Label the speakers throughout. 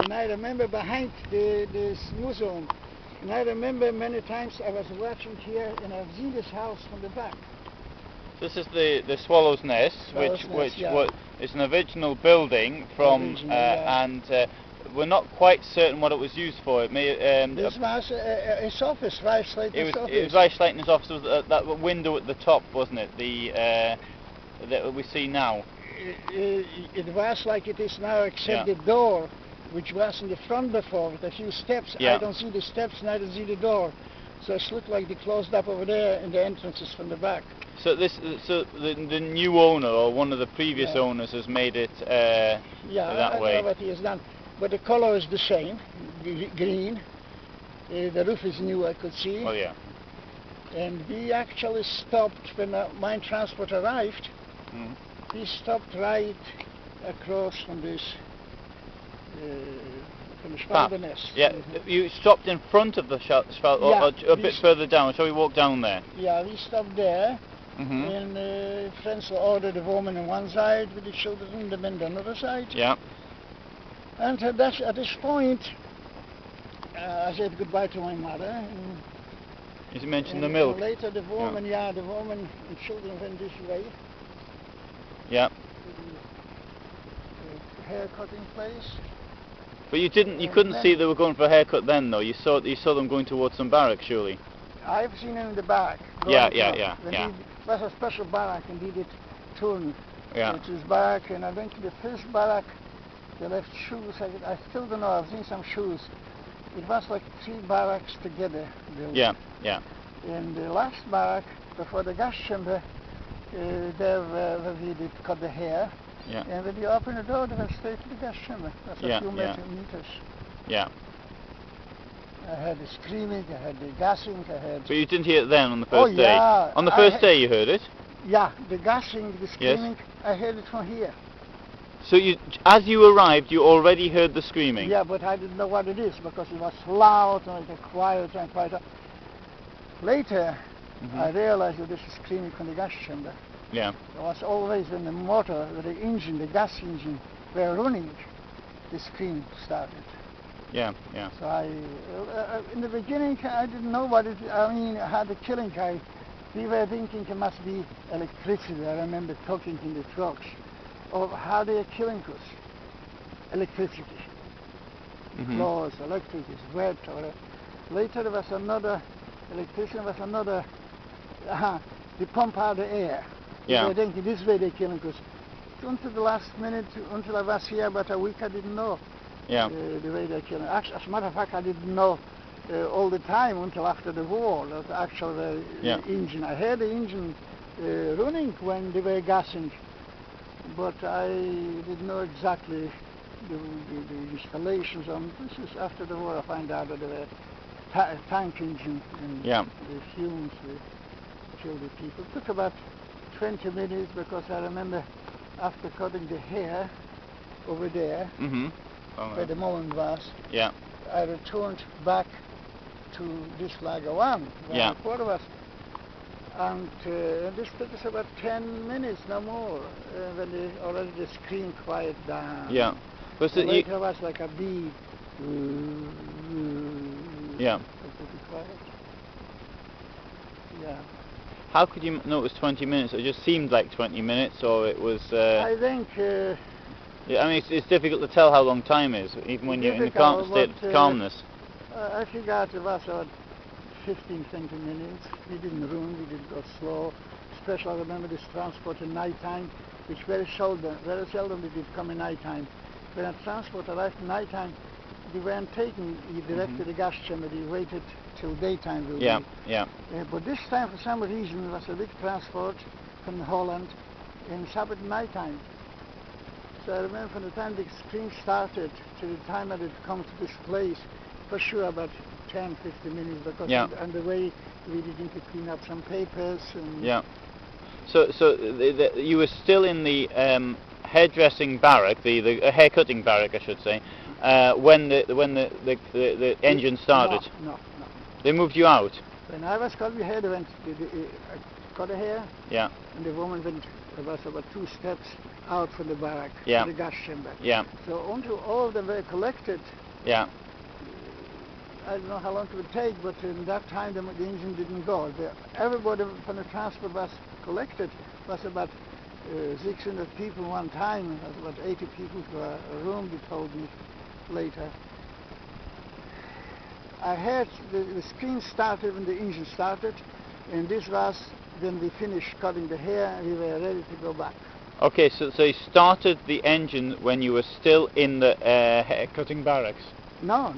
Speaker 1: And I remember behind this museum. And I remember many times I was watching here and I've seen this house from the back.
Speaker 2: This is the Swallow's Nest, which is an original building from, and we're not quite certain what it was used for. It may
Speaker 1: this was his office, Rice Slater's office.
Speaker 2: It was Rice Slater's office. It was that window at the top, wasn't it? That we see now.
Speaker 1: It was like it is now, except the door, which was in the front before, with a few steps. I don't see the steps and I don't see the door. So it looked like they closed up over there and the entrance is from the back.
Speaker 2: So the new owner or one of the previous owners has made it that way.
Speaker 1: I know what he has done. But the color is the same, green. The roof is new, I could see.
Speaker 2: Oh yeah.
Speaker 1: And we actually stopped when mine transport arrived. We stopped right across from this, from the Spalderness.
Speaker 2: Yeah, you stopped in front of the or a bit further down. Shall we walk down there? Yeah,
Speaker 1: we stopped there. And friends ordered the woman on one side with the children and the men on the other side.
Speaker 2: Yeah.
Speaker 1: And at this point, I said goodbye to my mother.
Speaker 2: You mentioned the milk.
Speaker 1: Later the woman, the woman and children went this way.
Speaker 2: Yeah.
Speaker 1: The hair cutting place.
Speaker 2: But you couldn't see they were going for a haircut then, though. You saw them going towards some barrack, surely.
Speaker 1: I've seen them in the back.
Speaker 2: Yeah.
Speaker 1: It was a special barrack, and they did turn.
Speaker 2: Yeah.
Speaker 1: It was barrack, and I went to the first barrack. They left shoes. I still don't know. I've seen some shoes. It was like 3 barracks together.
Speaker 2: Yeah.
Speaker 1: In the last barrack, before the gas chamber, there where we did cut the hair.
Speaker 2: Yeah.
Speaker 1: And when you open the door, they went straight to the gas chamber. That's a few meters.
Speaker 2: Yeah.
Speaker 1: I heard the screaming, I heard the gassing,
Speaker 2: But you didn't hear it then on the first day? On the first day you heard it?
Speaker 1: Yeah, the gassing, the screaming, I heard it from here.
Speaker 2: So as you arrived, you already heard the screaming?
Speaker 1: Yeah, but I didn't know what it is because it was loud and quiet and quiet. Later, I realized that this is screaming from the gas chamber.
Speaker 2: Yeah.
Speaker 1: It was always when the motor, the engine, the gas engine were running, the scream started.
Speaker 2: Yeah.
Speaker 1: So in the beginning, I didn't know what it. I had the killing. We were thinking it must be electricity. I remember talking in the trucks. Or how they are killing us. Electricity. Floors, electric is wet. Or later there was another electrician. Was another. They pump out the air.
Speaker 2: Yeah.
Speaker 1: We were thinking this way they're killing us. Until the last minute, until I was here about a week, I didn't know.
Speaker 2: Yeah.
Speaker 1: The way they're killing. Actually, as a matter of fact, I didn't know all the time until after the war that actually the engine. I heard the engine running when they were gassing, but I didn't know exactly the installations. This is after the war. I find out that they were tank engine and the fumes killed the people. It took about 20 minutes because I remember after cutting the hair over there. Where the moment was, I returned back to this lager 1, where the quarter was. And this took us about 10 minutes, no more, when the scream quieted down.
Speaker 2: Yeah.
Speaker 1: But later was like a bee.
Speaker 2: Yeah.
Speaker 1: Quiet. Yeah.
Speaker 2: How could you know it was 20 minutes? It just seemed like 20 minutes, or it was...
Speaker 1: I think...
Speaker 2: I mean, it's difficult to tell how long time is, even when you're in a state of calmness.
Speaker 1: I figured it was about 15, 20 minutes. We didn't run, we didn't go slow. Especially I remember this transport in night time, which very seldom we did come in night time. When a transport arrived in night time, they weren't taken direct to the gas chamber, they waited till daytime. But this time, for some reason, it was a big transport from Holland in Sabbath night time. So I remember from the time the screen started to the time that it come to this place, for sure about 10, 15 minutes, because on the way we needed to clean up some papers. And
Speaker 2: So you were still in the hairdressing barrack, the hair-cutting barrack, I should say, when the engine started.
Speaker 1: No.
Speaker 2: They moved you out.
Speaker 1: When I was cut my hair, they went cut the hair.
Speaker 2: Yeah.
Speaker 1: And the woman went there was about 2 steps out from the barrack,
Speaker 2: Yeah.
Speaker 1: the gas chamber.
Speaker 2: Yeah.
Speaker 1: So until all of them were collected,
Speaker 2: Yeah.
Speaker 1: I don't know how long it would take, but in that time the engine didn't go. Everybody from the transport was collected. It was about 600 people one time. It was about 80 people to a room, they told me later. I heard the screen started when the engine started, and this was when we finished cutting the hair and we were ready to go back.
Speaker 2: Okay, so you started the engine when you were still in the hair cutting barracks?
Speaker 1: No.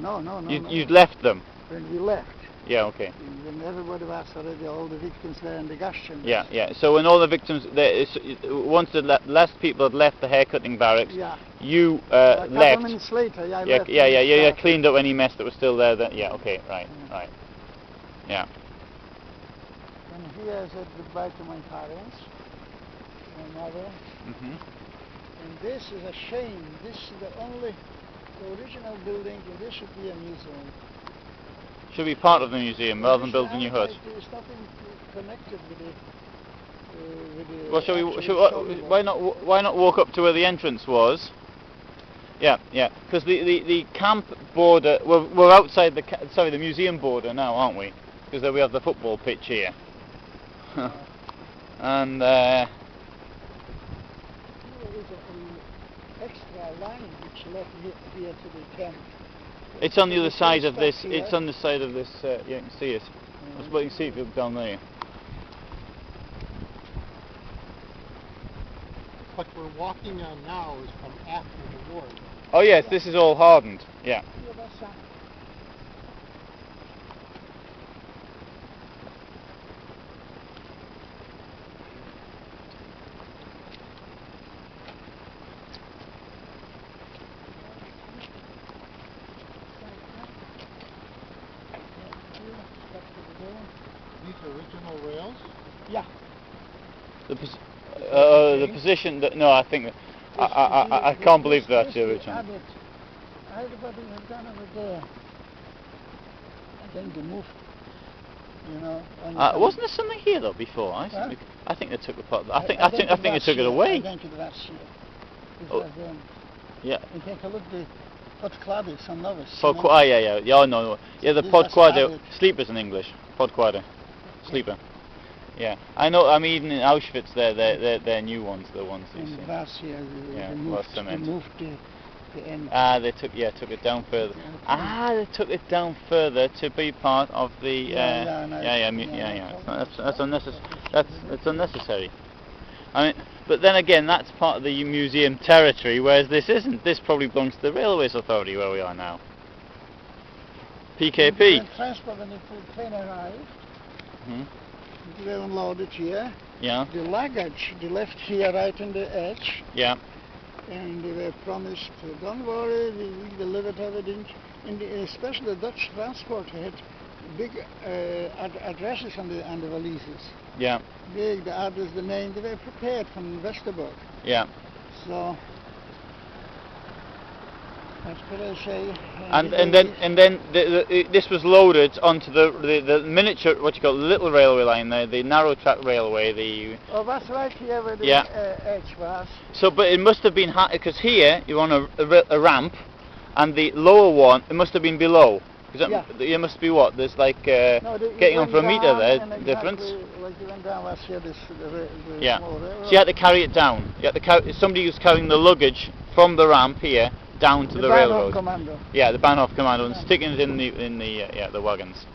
Speaker 2: You'd left them?
Speaker 1: When we left.
Speaker 2: Yeah, okay.
Speaker 1: When everybody was already, all the victims were in the gas chamber.
Speaker 2: Yeah, yeah. So when all the victims, once the last people had left the hair cutting barracks,
Speaker 1: Yeah.
Speaker 2: You
Speaker 1: A couple
Speaker 2: left.
Speaker 1: minutes later, I
Speaker 2: Yeah,
Speaker 1: left.
Speaker 2: yeah. Cleaned up any mess that was still there. Yeah, okay, right. Yeah.
Speaker 1: And here I said goodbye to my parents, my mother.
Speaker 2: Mhm.
Speaker 1: And this is a shame. This is the original building, and this should be a museum.
Speaker 2: Should be part of the museum rather than build a new hut.
Speaker 1: There's nothing connected with it.
Speaker 2: Well, why not walk up to where the entrance was? Yeah, because the camp border, we're outside the museum border now, aren't we? Because there we have the football pitch here. And
Speaker 1: here is an extra line which led here to the camp.
Speaker 2: it's on the other side of this. It's on the side of this. You can see it. That's what you can see if you look down there.
Speaker 3: What we're walking on now is from after the war.
Speaker 2: Oh yes, this is all hardened. Yeah.
Speaker 1: Yeah, that's that.
Speaker 3: These original rails?
Speaker 1: Yeah.
Speaker 2: The position that no, I think I can't believe that's the original.
Speaker 1: Everybody has done over there. I think they moved, you know.
Speaker 2: Wasn't there something here though before? I think they took the part. I think they took it away.
Speaker 1: I think it was here. This
Speaker 2: Oh.
Speaker 1: was,
Speaker 2: Yeah.
Speaker 1: and take a look the podkłady są nowe.
Speaker 2: No. Yeah, the
Speaker 1: These are
Speaker 2: podquader.
Speaker 1: standard.
Speaker 2: Sleepers in English. Podquader. Sleeper. Yeah. I know. I mean, even in Auschwitz, they're new ones. The ones that you
Speaker 1: And
Speaker 2: see.
Speaker 1: that's here.
Speaker 2: Yeah,
Speaker 1: They
Speaker 2: well,
Speaker 1: moved,
Speaker 2: cement.
Speaker 1: the end.
Speaker 2: They took it down further. They took it down further to be part of the. Yeah. That's unnecessary. That's unnecessary. I mean, but then again, that's part of the museum territory, whereas this isn't. This probably belongs to the Railways Authority, where we are now. PKP.
Speaker 1: When transport, when the train arrived,
Speaker 2: Hmm.
Speaker 1: they unloaded here.
Speaker 2: Yeah.
Speaker 1: The luggage, they left here right on the edge.
Speaker 2: Yeah.
Speaker 1: And they were promised, don't worry, we delivered everything. And especially the Dutch transport had big addresses on the valises.
Speaker 2: Yeah.
Speaker 1: Big, the address, the name, they were prepared from Westerbork.
Speaker 2: Yeah.
Speaker 1: So, that's what I say.
Speaker 2: And then this was loaded onto the miniature, what you call little railway line there, the narrow track railway.
Speaker 1: Oh, that's right here where the edge was.
Speaker 2: So, but it must have been because here you're on a ramp, and the lower one it must have been below. Because it must be what? There's like getting on for a meter there difference.
Speaker 1: Like you went down was here, the small railroad.
Speaker 2: So you had to carry it down. You had to somebody was carrying the luggage from the ramp here down to the railroad.
Speaker 1: Commando.
Speaker 2: Yeah, the Bahnhof Commando, and sticking it in the wagons.